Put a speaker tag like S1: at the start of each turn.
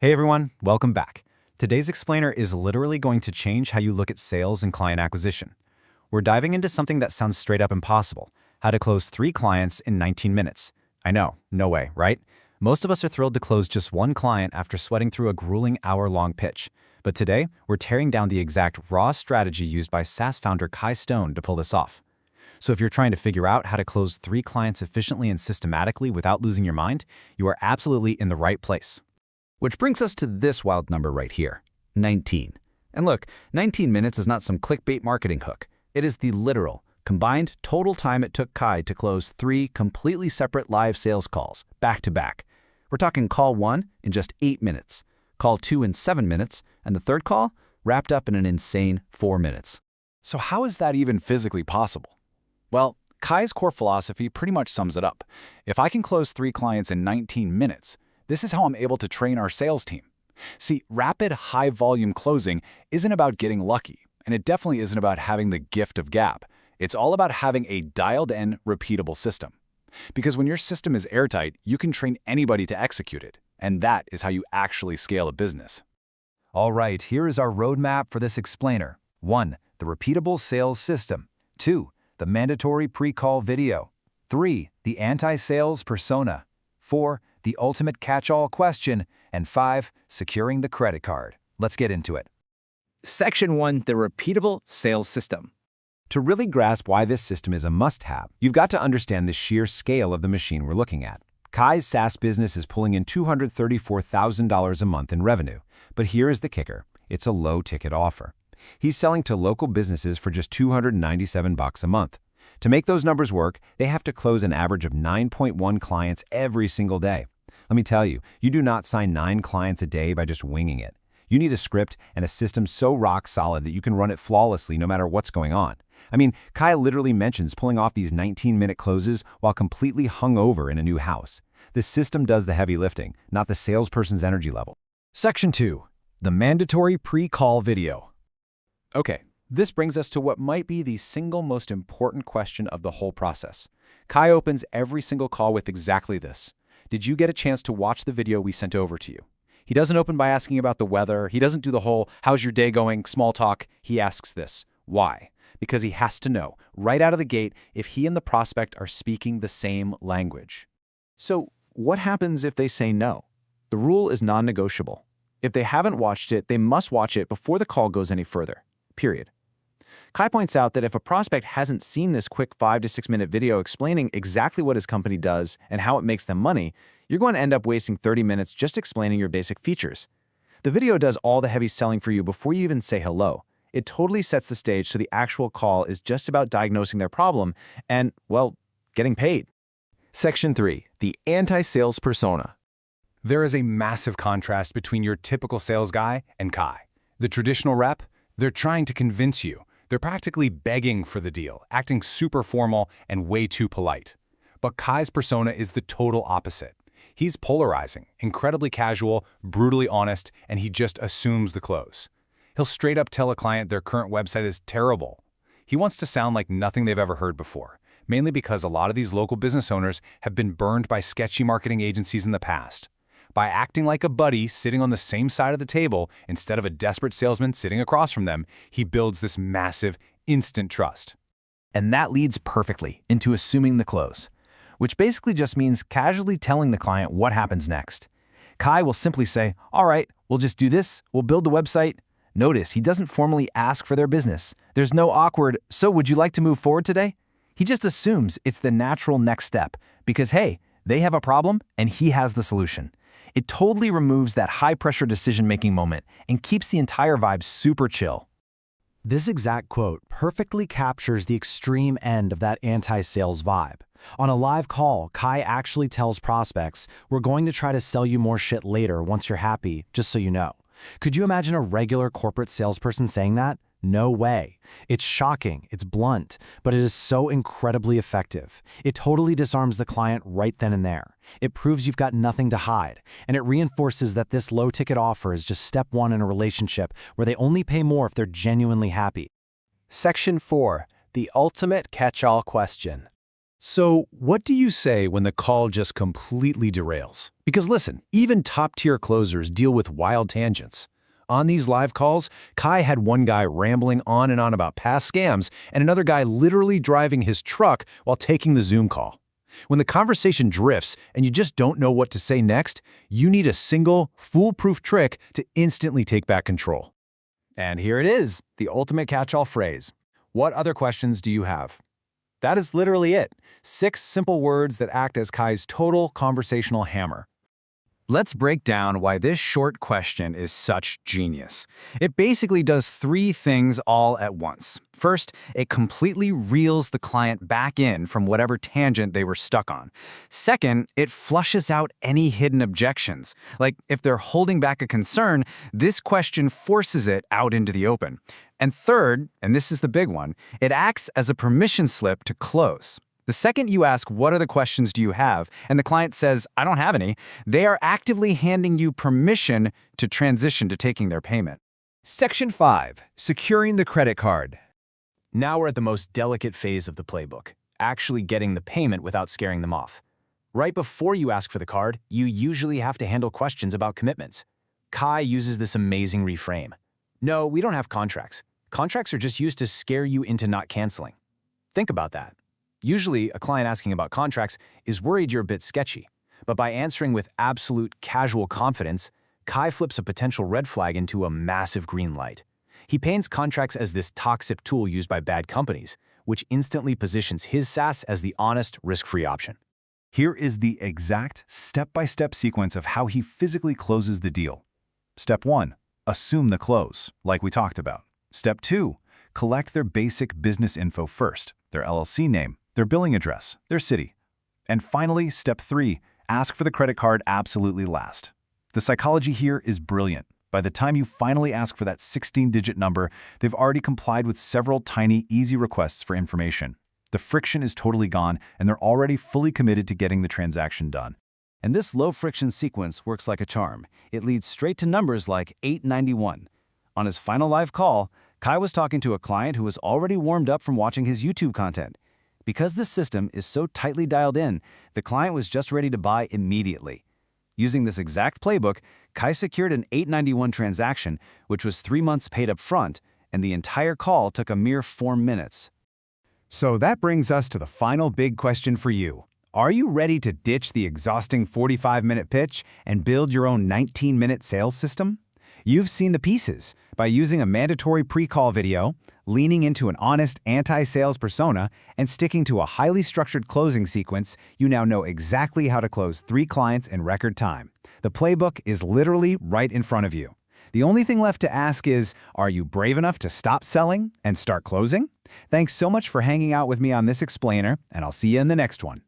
S1: Hey everyone, welcome back. Today's explainer is literally going to change how you look at sales and client acquisition. We're diving into something that sounds straight up impossible: how to close 3 clients in 19 minutes. I know, no way, right? Most of us are thrilled to close just one client after sweating through a grueling hour-long pitch. But today, we're tearing down the exact raw strategy used by SaaS founder Kai Stone to pull this off. So if you're trying to figure out how to close 3 clients efficiently and systematically without losing your mind, you are absolutely in the right place.
S2: Which brings us to this wild number right here, 19. And look, 19 minutes is not some clickbait marketing hook. It is the literal, combined total time it took Kai to close 3 completely separate live sales calls, back to back. We're talking call 1 in just 8 minutes, call 2 in 7 minutes, and the third call wrapped up in an insane 4 minutes.
S3: So how is that even physically possible? Well, Kai's core philosophy pretty much sums it up. If I can close 3 clients in 19 minutes, this is how I'm able to train our sales team. See, rapid, high-volume closing isn't about getting lucky, and it definitely isn't about having the gift of gab. It's all about having a dialed-in, repeatable system. Because when your system is airtight, you can train anybody to execute it, and that is how you actually scale a business.
S2: All right, here is our roadmap for this explainer. 1. The repeatable sales system. 2. The mandatory pre-call video. 3. The anti-sales persona. 4. The ultimate catch-all question. And 5. Securing the credit card. Let's get into it.
S4: Section 1. The repeatable sales system.
S1: To really grasp why this system is a must-have, you've got to understand the sheer scale of the machine we're looking at. Kai's SaaS business is pulling in $234,000 a month in revenue. But here is the kicker: it's a low-ticket offer. He's selling to local businesses for just $297 a month. To make those numbers work, they have to close an average of 9.1 clients every single day. Let me tell you, you do not sign 9 clients a day by just winging it. You need a script and a system so rock solid that you can run it flawlessly no matter what's going on. I mean, Kai literally mentions pulling off these 19-minute closes while completely hungover in a new house. The system does the heavy lifting, not the salesperson's energy level.
S3: Section 2. The mandatory pre-call video.
S1: Okay, this brings us to what might be the single most important question of the whole process. Kai opens every single call with exactly this: did you get a chance to watch the video we sent over to you? He doesn't open by asking about the weather. He doesn't do the whole "how's your day going" small talk. He asks this. Why? Because he has to know, right out of the gate, if he and the prospect are speaking the same language. So what happens if they say no? The rule is non-negotiable. If they haven't watched it, they must watch it before the call goes any further. Period. Kai points out that if a prospect hasn't seen this quick 5 to 6 minute video explaining exactly what his company does and how it makes them money, you're going to end up wasting 30 minutes just explaining your basic features. The video does all the heavy selling for you before you even say hello. It totally sets the stage so the actual call is just about diagnosing their problem and, well, getting paid.
S4: Section 3. The anti-sales persona.
S3: There is a massive contrast between your typical sales guy and Kai. The traditional rep, they're trying to convince you. They're practically begging for the deal, acting super formal and way too polite. But Kai's persona is the total opposite. He's polarizing, incredibly casual, brutally honest, and he just assumes the close. He'll straight up tell a client their current website is terrible. He wants to sound like nothing they've ever heard before, mainly because a lot of these local business owners have been burned by sketchy marketing agencies in the past. By acting like a buddy sitting on the same side of the table instead of a desperate salesman sitting across from them, he builds this massive, instant trust.
S1: And that leads perfectly into assuming the close, which basically just means casually telling the client what happens next. Kai will simply say, "All right, we'll just do this, we'll build the website." Notice he doesn't formally ask for their business. There's no awkward, "So would you like to move forward today?" He just assumes it's the natural next step because, hey, they have a problem and he has the solution. It totally removes that high-pressure decision-making moment and keeps the entire vibe super chill.
S5: This exact quote perfectly captures the extreme end of that anti-sales vibe. On a live call, Kai actually tells prospects, "We're going to try to sell you more shit later once you're happy, just so you know." Could you imagine a regular corporate salesperson saying that? No way. It's shocking, it's blunt, but it is so incredibly effective. It totally disarms the client right then and there. It proves you've got nothing to hide, and it reinforces that this low-ticket offer is just step 1 in a relationship where they only pay more if they're genuinely happy.
S4: Section 4. The ultimate catch-all question.
S3: So, what do you say when the call just completely derails? Because listen, even top-tier closers deal with wild tangents. On these live calls, Kai had one guy rambling on and on about past scams and another guy literally driving his truck while taking the Zoom call. When the conversation drifts and you just don't know what to say next, you need a single, foolproof trick to instantly take back control.
S2: And here it is, the ultimate catch-all phrase. What other questions do you have? That is literally it. 6 simple words that act as Kai's total conversational hammer. Let's break down why this short question is such genius. It basically does 3 things all at once. First, it completely reels the client back in from whatever tangent they were stuck on. Second, it flushes out any hidden objections. Like if they're holding back a concern, this question forces it out into the open. And third, and this is the big one, it acts as a permission slip to close. The second you ask, what other questions do you have, and the client says, I don't have any, they are actively handing you permission to transition to taking their payment.
S1: Section 5. Securing the credit card. Now we're at the most delicate phase of the playbook, actually getting the payment without scaring them off. Right before you ask for the card, you usually have to handle questions about commitments. Kai uses this amazing reframe. No, we don't have contracts. Contracts are just used to scare you into not canceling. Think about that. Usually, a client asking about contracts is worried you're a bit sketchy, but by answering with absolute casual confidence, Kai flips a potential red flag into a massive green light. He paints contracts as this toxic tool used by bad companies, which instantly positions his SaaS as the honest, risk-free option.
S3: Here is the exact step-by-step sequence of how he physically closes the deal. Step 1. Assume the close, like we talked about. Step 2. Collect their basic business info first, their LLC name, their billing address, their city. And finally, step 3, ask for the credit card absolutely last. The psychology here is brilliant. By the time you finally ask for that 16-digit number, they've already complied with several tiny, easy requests for information. The friction is totally gone, and they're already fully committed to getting the transaction done.
S2: And this low-friction sequence works like a charm. It leads straight to numbers like 891. On his final live call, Kai was talking to a client who was already warmed up from watching his YouTube content. Because this system is so tightly dialed in, the client was just ready to buy immediately. Using this exact playbook, Kai secured an 891 transaction, which was 3 months paid up front, and the entire call took a mere 4 minutes.
S1: So that brings us to the final big question for you. Are you ready to ditch the exhausting 45-minute pitch and build your own 19-minute sales system? You've seen the pieces. By using a mandatory pre-call video, leaning into an honest anti-sales persona, and sticking to a highly structured closing sequence, you now know exactly how to close 3 clients in record time. The playbook is literally right in front of you. The only thing left to ask is, are you brave enough to stop selling and start closing? Thanks so much for hanging out with me on this explainer, and I'll see you in the next one.